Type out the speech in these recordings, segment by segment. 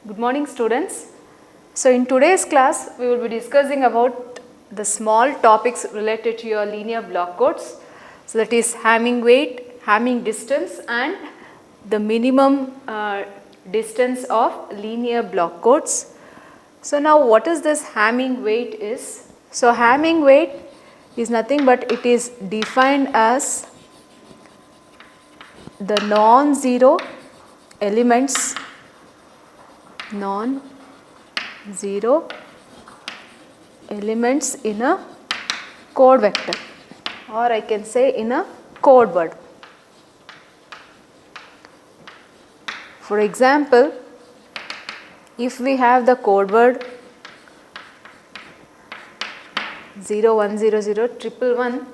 Good morning students. So in today's class we will be discussing about the small topics related to your linear block codes. So that is Hamming weight, Hamming distance and the minimum distance of linear block codes. So now what is this Hamming weight is? So Hamming weight is nothing but it is defined as the non-zero elements in a code vector, or I can say in a code word. For example, if we have the code word 01001111,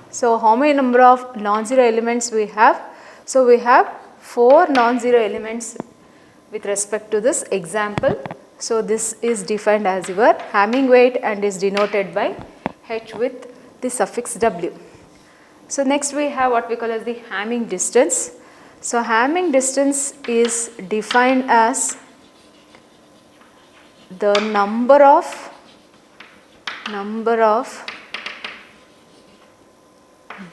so how many number of non-zero elements we have? So we have 4 non-zero elements with respect to this example. So this is defined as your Hamming weight and is denoted by H with the suffix W. So next we have what we call as the Hamming distance. So Hamming distance is defined as the number of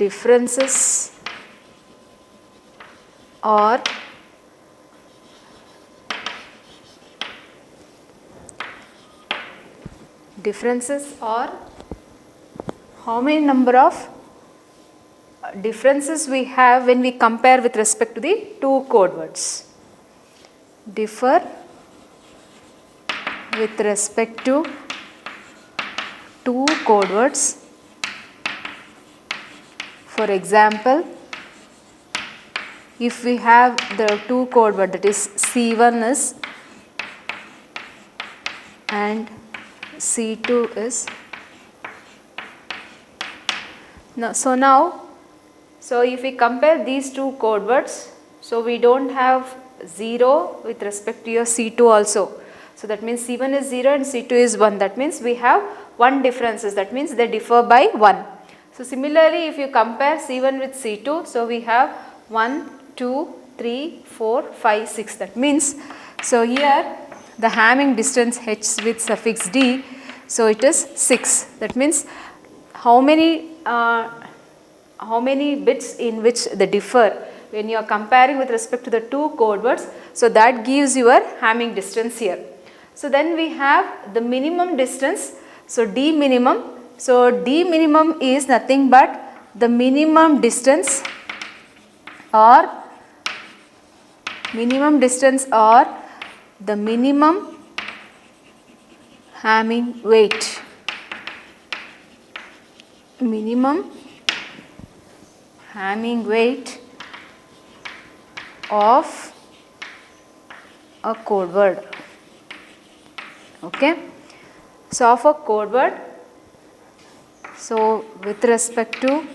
differences or how many number of differences we have when we compare with respect to the two code words. Differ with respect to two code words. For example, if we have the two code word, that is C1 is and C2 is. So if we compare these two code words, so we don't have 0 with respect to your C2 also. So that means C1 is 0 and C2 is 1. That means we have 1 differences. That means they differ by 1. So similarly, if you compare C1 with C2, so we have 1, 2, 3, 4, 5, 6. That means, so here the Hamming distance H with suffix D, so it is 6. That means how many bits in which they differ when you are comparing with respect to the two code words. So that gives your Hamming distance here. So then we have the minimum distance. So D minimum. So D minimum is nothing but the minimum distance or the minimum Hamming weight. Minimum Hamming weight of a code word. Okay. So of a code word, so with respect to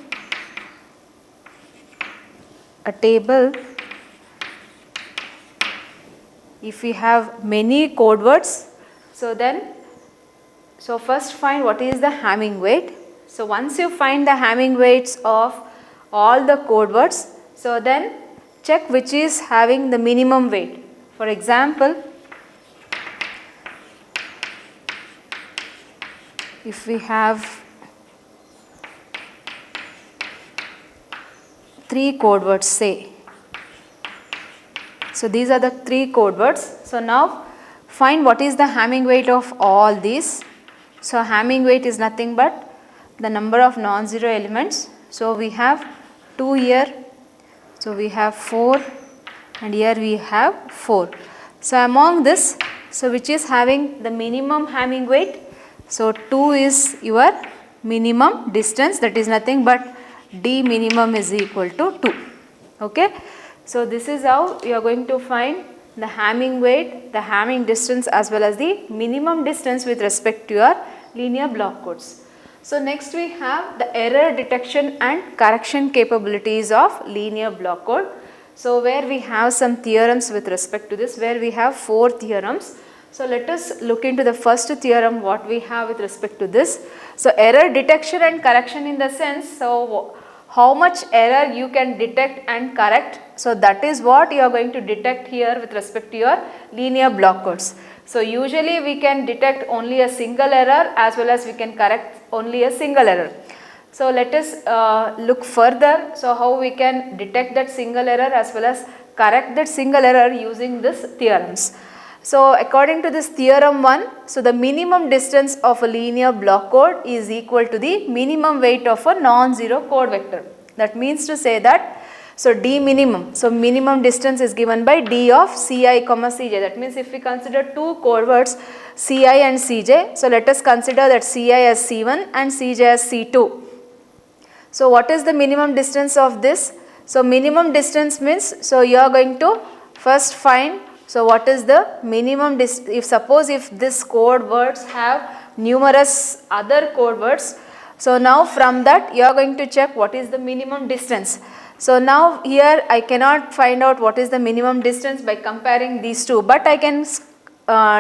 a table, if we have many code words, so first find what is the Hamming weight. So once you find the Hamming weights of all the code words, so then check which is having the minimum weight. For example, if we have 3 code words, say, so these are the 3 code words. So now find what is the Hamming weight of all these. So Hamming weight is nothing but the number of non-zero elements. So we have 2 here, so we have 4 and here we have 4. So among this, so which is having the minimum Hamming weight? So 2 is your minimum distance, that is nothing but D minimum is equal to 2. Okay. So this is how you are going to find the Hamming weight, the Hamming distance as well as the minimum distance with respect to your linear block codes. So next we have the error detection and correction capabilities of linear block code. So where we have some theorems with respect to this, where we have 4 theorems. So let us look into the first theorem what we have with respect to this. So error detection and correction in the sense, so how much error you can detect and correct. So that is what you are going to detect here with respect to your linear block codes. So usually we can detect only a single error as well as we can correct only a single error. So let us look further. So how we can detect that single error as well as correct that single error using these theorems. So according to this theorem 1, so the minimum distance of a linear block code is equal to the minimum weight of a non-zero code vector. That means to say that, so d minimum, so minimum distance is given by d of ci comma cj. That means if we consider two code words ci and cj, so let us consider that ci as c1 and cj as c2. So what is the minimum distance of this? So minimum distance means, so you are going to first find, so what is the minimum distance, if suppose if this code words have numerous other code words, so now from that you are going to check what is the minimum distance. So now here I cannot find out what is the minimum distance by comparing these two, but I can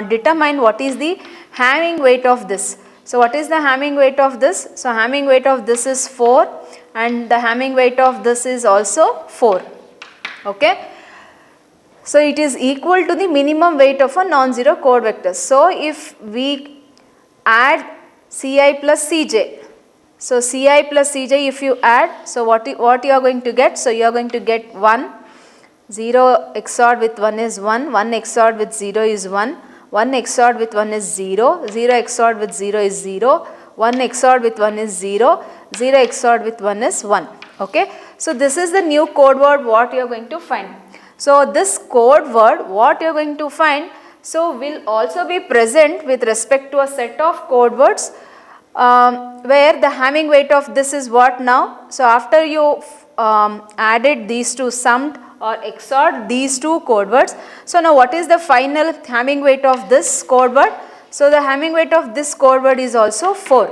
determine what is the Hamming weight of this. So what is the Hamming weight of this? So Hamming weight of this is 4 and the Hamming weight of this is also 4. Okay. So it is equal to the minimum weight of a non-zero code vector. So if we add ci plus cj, so ci plus cj if you add, so what you are going to get? So you are going to get 1, 0 XORed with 1 is 1, 1 XORed with 0 is 1, 1 XORed with 1 is 0, 0 XORed with 0 is 0, 1 XORed with 1 is 0, 0 XORed with 1 is 1. Okay. So this is the new code word what you are going to find. So this code word what you are going to find, so will also be present with respect to a set of code words where the Hamming weight of this is what now. So after you added these two, summed or XORed these two code words, so now what is the final Hamming weight of this code word? So the Hamming weight of this code word is also 4.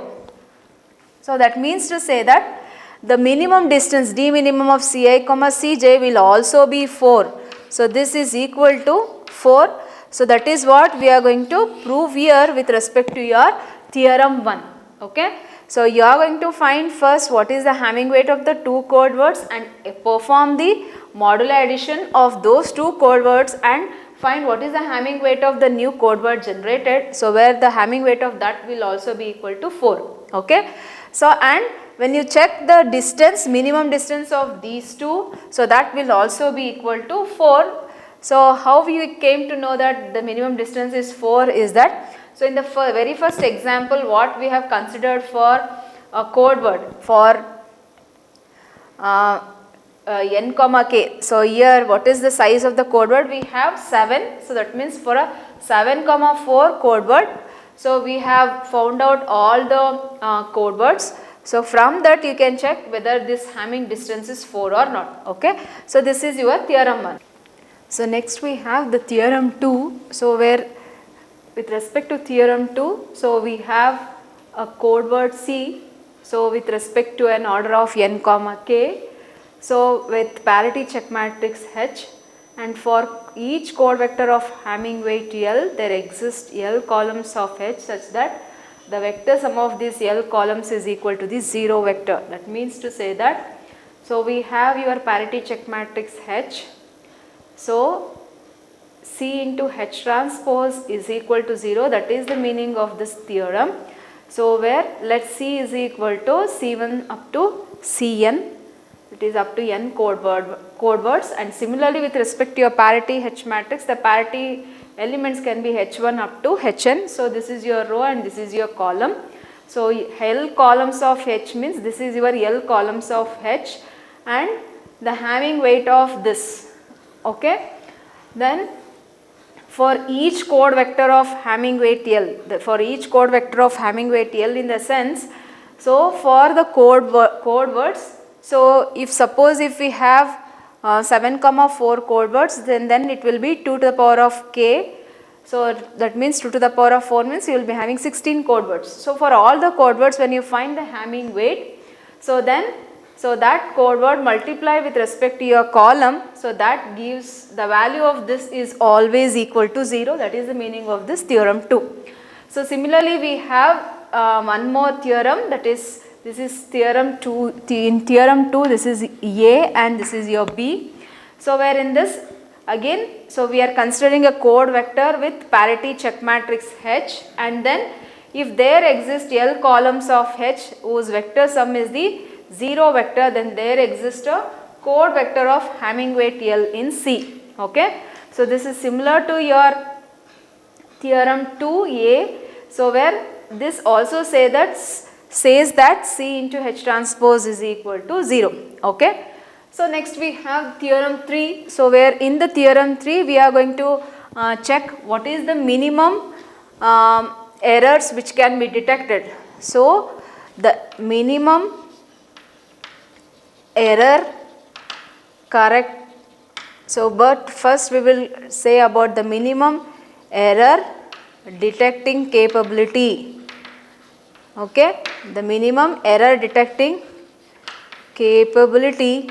So that means to say that the minimum distance d minimum of ci comma cj will also be 4. So this is equal to 4. So that is what we are going to prove here with respect to your theorem 1. Okay. So you are going to find first what is the Hamming weight of the two code words and perform the modular addition of those two code words and find what is the Hamming weight of the new code word generated. So where the Hamming weight of that will also be equal to 4. Okay. So and when you check the distance, minimum distance of these two, so that will also be equal to 4. So how we came to know that the minimum distance is 4 is that, so in the very first example what we have considered for a code word for n comma k. So here what is the size of the code word? We have 7. So that means for a 7 comma 4 code word, so we have found out all the code words. So from that you can check whether this Hamming distance is 4 or not. Okay. So this is your theorem 1. So next we have the theorem 2. So where with respect to theorem 2, so we have a code word C. So with respect to an order of n comma k. So with parity check matrix H, and for each code vector of Hamming weight L, there exist L columns of H such that the vector sum of these L columns is equal to the 0 vector. That means to say that, so we have your parity check matrix H. So C into H transpose is equal to 0. That is the meaning of this theorem. So where let C is equal to C1 up to Cn. It is up to n code words, and similarly with respect to your parity H matrix, the parity elements can be H1 up to Hn. So this is your row and this is your column. So L columns of H means this is your L columns of H and the Hamming weight of this. Okay. Then for each code vector of Hamming weight L, for each code vector of Hamming weight L in the sense, so for the code words, so if suppose if we have 7 comma 4 code words, then it will be 2 to the power of k. So that means 2 to the power of 4 means you will be having 16 code words. So for all the code words, when you find the Hamming weight, so then that code word multiply with respect to your column, so that gives the value of this is always equal to 0. That is the meaning of this theorem 2. So similarly we have one more theorem, that is this is theorem 2. In theorem 2 this is A and this is your B. So where in this again, so we are considering a code vector with parity check matrix H, and then if there exist L columns of H whose vector sum is the 0 vector, then there exists a code vector of Hamming weight L in C. Okay. So this is similar to your theorem 2a. So where this also says that C into H transpose is equal to 0. Okay. So next we have theorem 3. So where in the theorem 3 we are going to check what is the minimum errors which can be detected. So the minimum error correct. So but first we will say about the minimum error detecting capability. Okay, the minimum error detecting capability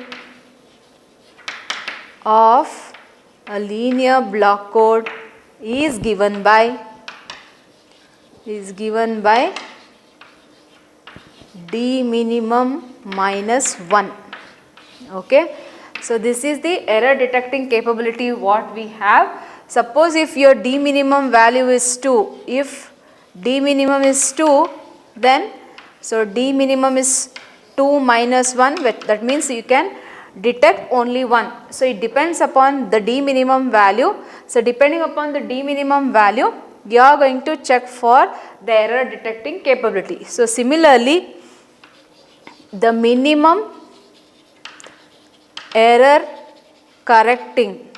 of a linear block code is given by d minimum minus 1. Okay. So this is the error detecting capability what we have. Suppose if your d minimum value is 2, if d minimum is 2, then so d minimum is 2 minus 1, that means you can detect only 1. So it depends upon the d minimum value. So depending upon the d minimum value, you are going to check for the error detecting capability. So similarly, the minimum error correcting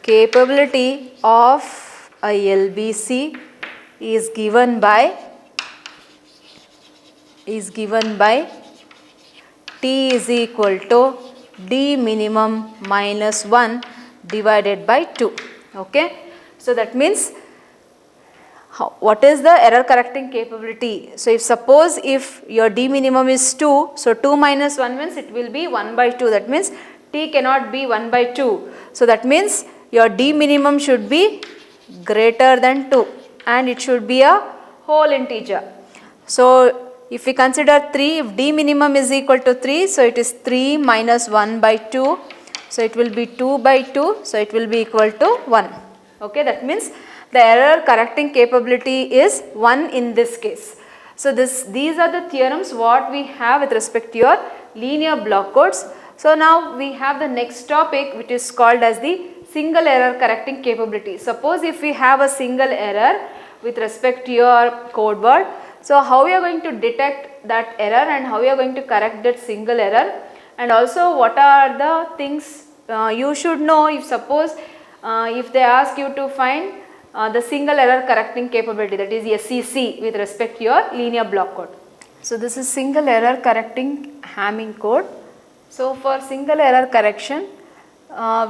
capability of a LBC is given by T is equal to d minimum minus 1 divided by 2. Okay. So that means what is the error correcting capability? So if suppose if your d minimum is 2, so 2 minus 1 means it will be 1 by 2, that means t cannot be 1 by 2. So that means your d minimum should be greater than 2 and it should be a whole integer. So if we consider 3, if d minimum is equal to 3, so it is 3 minus 1 by 2, so it will be 2 by 2, so it will be equal to 1. Okay, that means the error correcting capability is 1 in this case. So these are the theorems what we have with respect to your linear block codes. So now we have the next topic which is called as the single error correcting capability. Suppose if we have a single error with respect to your code word, so how we are going to detect that error and how we are going to correct that single error, and also what are the things you should know if suppose if they ask you to find the single error correcting capability, that is SEC, with respect to your linear block code. So this is single error correcting Hamming code. So for single error correction,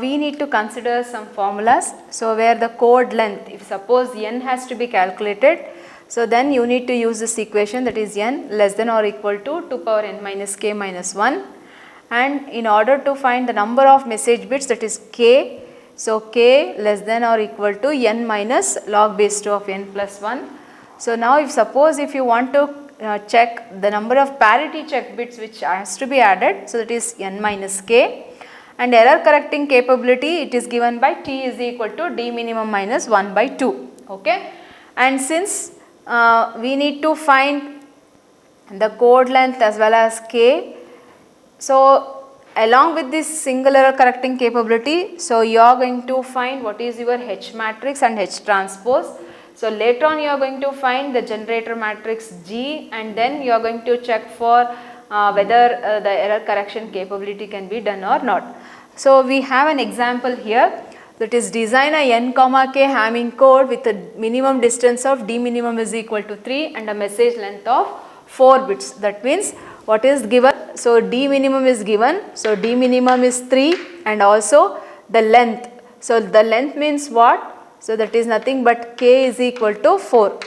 we need to consider some formulas. So where the code length, if suppose n has to be calculated, so then you need to use this equation, that is n less than or equal to 2 power n minus k minus 1, and in order to find the number of message bits, that is k, so k less than or equal to n minus log base 2 of n plus 1. So now if suppose if you want to check the number of parity check bits which has to be added, so that is n minus k, and error correcting capability it is given by t is equal to d minimum minus 1 by 2. Okay, and since we need to find the code length as well as k, so along with this single error correcting capability, so you are going to find what is your H matrix and H transpose. So later on you are going to find the generator matrix G, and then you are going to check for whether the error correction capability can be done or not. So we have an example here, that is design a n comma k Hamming code with a minimum distance of d minimum is equal to 3 and a message length of 4 bits. That means what is given, so d minimum is given, so d minimum is 3 and also the length. So the length means what? So that is nothing but k is equal to 4.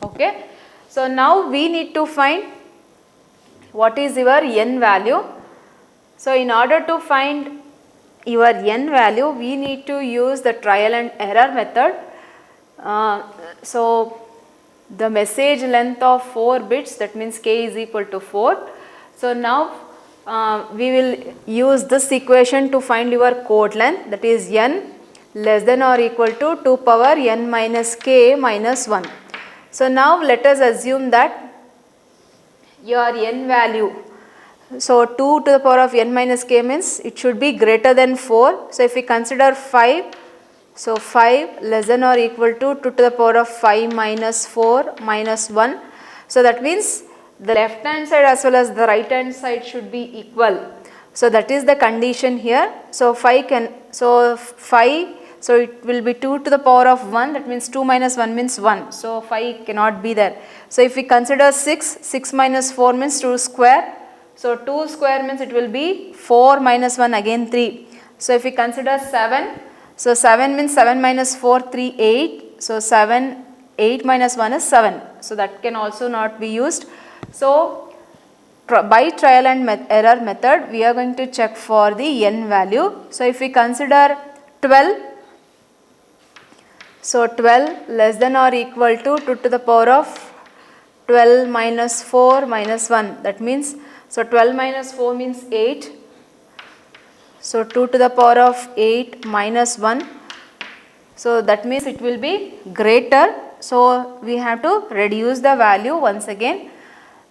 Okay. So now we need to find what is your n value. So in order to find your n value, we need to use the trial and error method. So the message length of 4 bits, that means k is equal to 4. So now we will use this equation to find your code length, that is n less than or equal to 2 power n minus k minus 1. So now let us assume that your n value, so 2 to the power of n minus k means it should be greater than 4. So if we consider 5, so 5 less than or equal to 2 to the power of 5 minus 4 minus 1. So that means the left hand side as well as the right hand side should be equal. So that is the condition here. So 5, so it will be 2 to the power of 1, that means 2 minus 1 means 1. So 5 cannot be there. So if we consider 6 minus 4 means 2 square. So 2 square means it will be 4 minus 1 again 3. So if we consider 7, so 7 means 7 minus 4, 3, 8. So 8 minus 1 is 7. So that can also not be used. So by trial and error method, we are going to check for the n value. So if we consider 12, so 12 less than or equal to 2 to the power of 12 minus 4 minus 1. That means, so 12 minus 4 means 8. So 2 to the power of 8 minus 1. So that means it will be greater. So we have to reduce the value once again.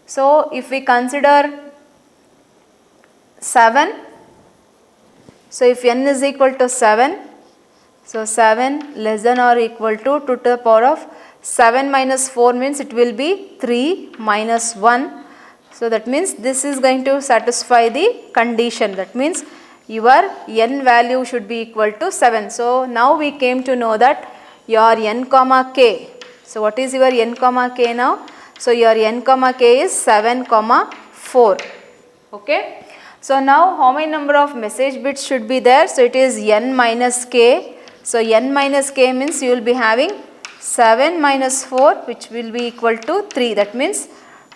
So if we consider 7, so if n is equal to 7, so 7 less than or equal to 2 to the power of 7 minus 4 means it will be 3 minus 1. So that means this is going to satisfy the condition. That means your n value should be equal to 7. So now we came to know that your n comma k. So what is your n comma k now? So your n comma k is 7 comma 4. Okay. So now how many number of message bits should be there? So it is n minus k. So n minus k means you will be having 7 minus 4, which will be equal to 3. That means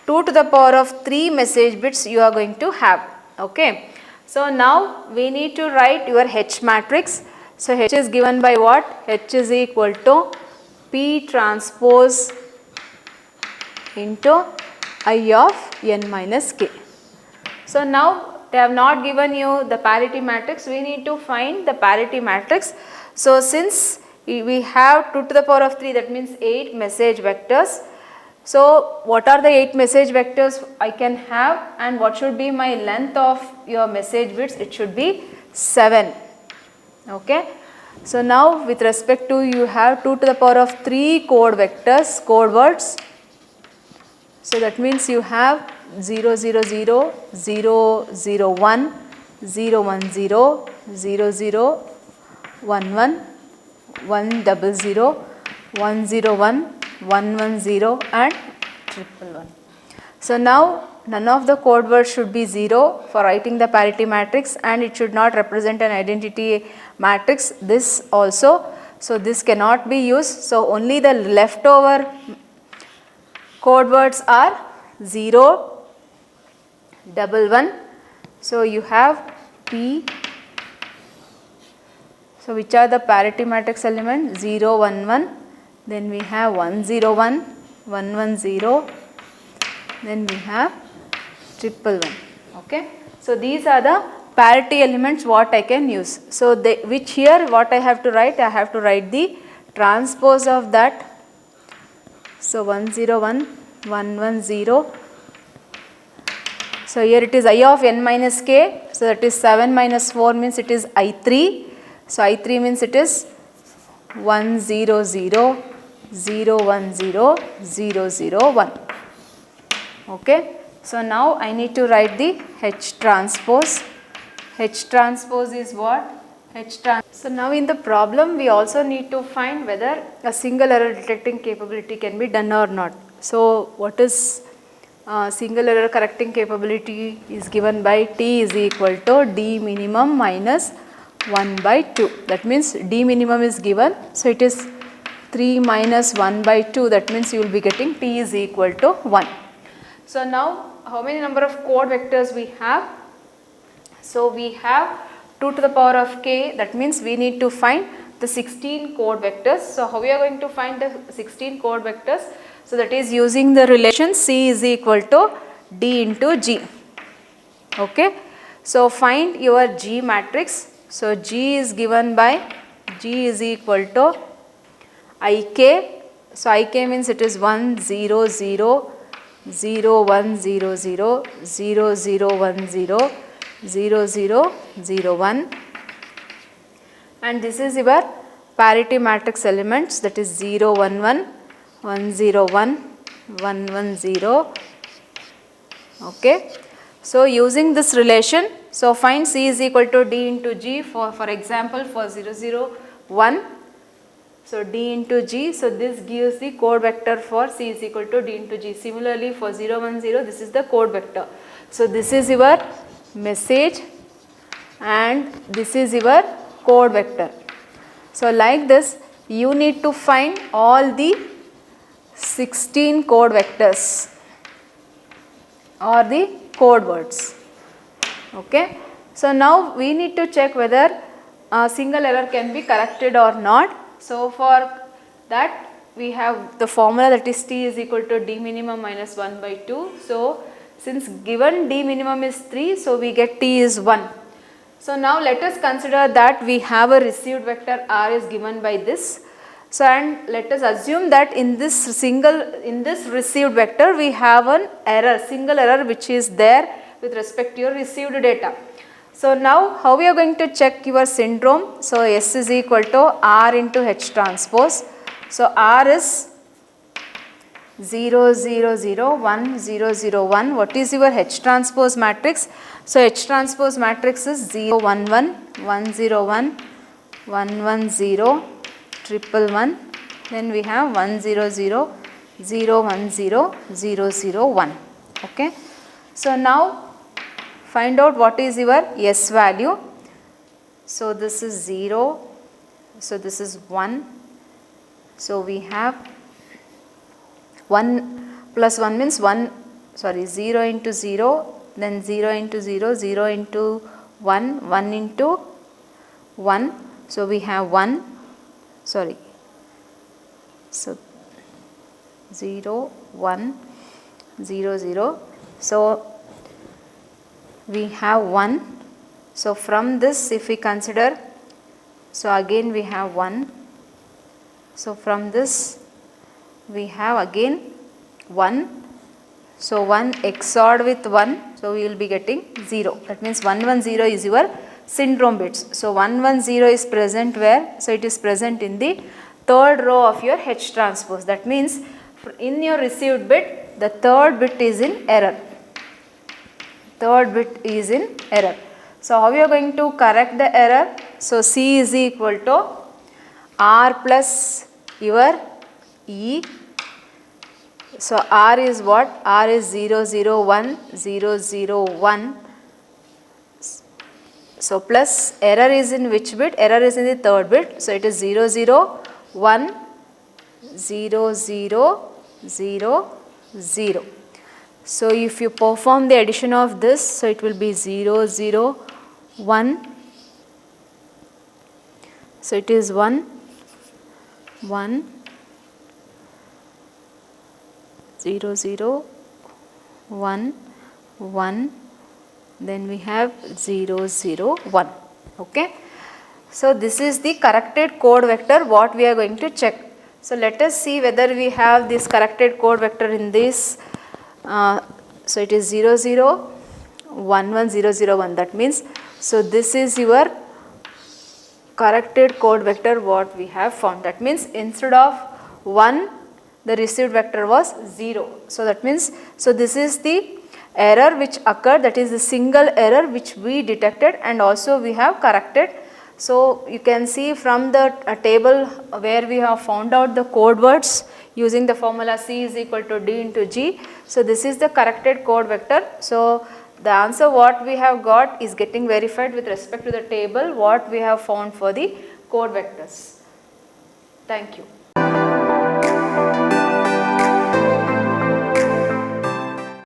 2 to the power of 3 message bits you are going to have. Okay. So now we need to write your H matrix. So H is given by what? H is equal to P transpose into I of n minus k. So now they have not given you the parity matrix, we need to find the parity matrix. So since we have 2 to the power of 3, that means 8 message vectors. So what are the 8 message vectors I can have, and what should be my length of your message bits? It should be 7. Okay. So now with respect to, you have 2 to the power of 3 code vectors, code words. So that means you have 0, 0, 0, 0, 0, 1, 0, 1, 0, 0, 0, 1, 1, 1, 0, 0, 1, 0, 1, 1, 1, 0 and 111. So now none of the code words should be 0 for writing the parity matrix, and it should not represent an identity matrix, this also. So this cannot be used. So only the leftover code words are 0, 11. So you have P. So which are the parity matrix elements? 0, 1, 1. Then we have 1, 0, 1, 1, 1, 0. Then we have 111. Okay. So these are the parity elements what I can use. So which here what I have to write? I have to write the transpose of that. So 1, 0, 1, 1, 1, 0. So here it is I of n minus k. So that is 7 minus 4 means it is I3. So I3 means it is 1, 0, 0, 0, 1, 0, 0, 0, 1. Okay. So now I need to write the H transpose. H transpose is what? So now in the problem we also need to find whether a single error detecting capability can be done or not. So what is single error correcting capability is given by T is equal to D minimum minus 1 by 2. That means D minimum is given. So it is 3 minus 1 by 2. That means you will be getting T is equal to 1. So now how many number of code vectors we have? So we have 2 to the power of k. That means we need to find the 16 code vectors. So how we are going to find the 16 code vectors? So that is using the relation C is equal to D into G. Okay. So find your G matrix. So G is given by G is equal to IK. So IK means it is 1 0 0 0 1 0 0 0 0 1 0 0 0 0 1, and this is your parity matrix elements, that is 0 1 1 1 0 1 1 1 0. Okay. So using this relation, so find C is equal to D into G for example for 0 0 1. So D into G, so this gives the code vector for C is equal to D into G. Similarly for 0 1 0, this is the code vector. So this is your message and this is your code vector. So like this you need to find all the 16 code vectors or the code words. Okay. So now we need to check whether a single error can be corrected or not. So for that we have the formula, that is T is equal to D minimum minus 1 by 2. So since given D minimum is 3, so we get T is 1. So now let us consider that we have a received vector R is given by this. So and let us assume that in this received vector we have an error, single error which is there with respect to your received data. So now how we are going to check your syndrome? So S is equal to R into H transpose. So R is 0 0 0 1 0 0 1. What is your H transpose matrix? So H transpose matrix is 0 1 1 1 0 1 1 1 0 triple 1. Then we have 1 0 0 0 1 0 0 0 1. Okay. So now find out what is your S value. So this is 0, so this is 1. So we have 1 plus 1 means 0 into 0, then 0 into 0, 0 into 1, 1 into 1. So we have 1, so 0, 1, 0, 0. So we have 1. So from this if we consider, so again we have 1. So from this we have again 1. So 1 XORed with 1, so we will be getting 0. That means 110 is your syndrome bits. So 110 is present where? So it is present in the third row of your H transpose. That means in your received bit, the third bit is in error. Third bit is in error. So how we are going to correct the error? So C is equal to R plus your E. So R is what? R is 0 0 1 0 0 1. So plus error is in which bit? Error is in the third bit. So it is 0 0 1 0 0 0 0. So if you perform the addition of this, so it will be 0 0 1. So it is 1 1 0 0 1 1, then we have 0 0 1. Okay. So this is the corrected code vector what we are going to check. So let us see whether we have this corrected code vector in this. So it is 0 0 1 1 0 0 1. That means, so this is your corrected code vector what we have found. That means instead of 1, the received vector was 0. So that means, so this is the error which occurred, that is the single error which we detected and also we have corrected. So you can see from the table where we have found out the code words using the formula C is equal to D into G. So this is the corrected code vector. So the answer what we have got is getting verified with respect to the table what we have found for the code vectors. Thank you.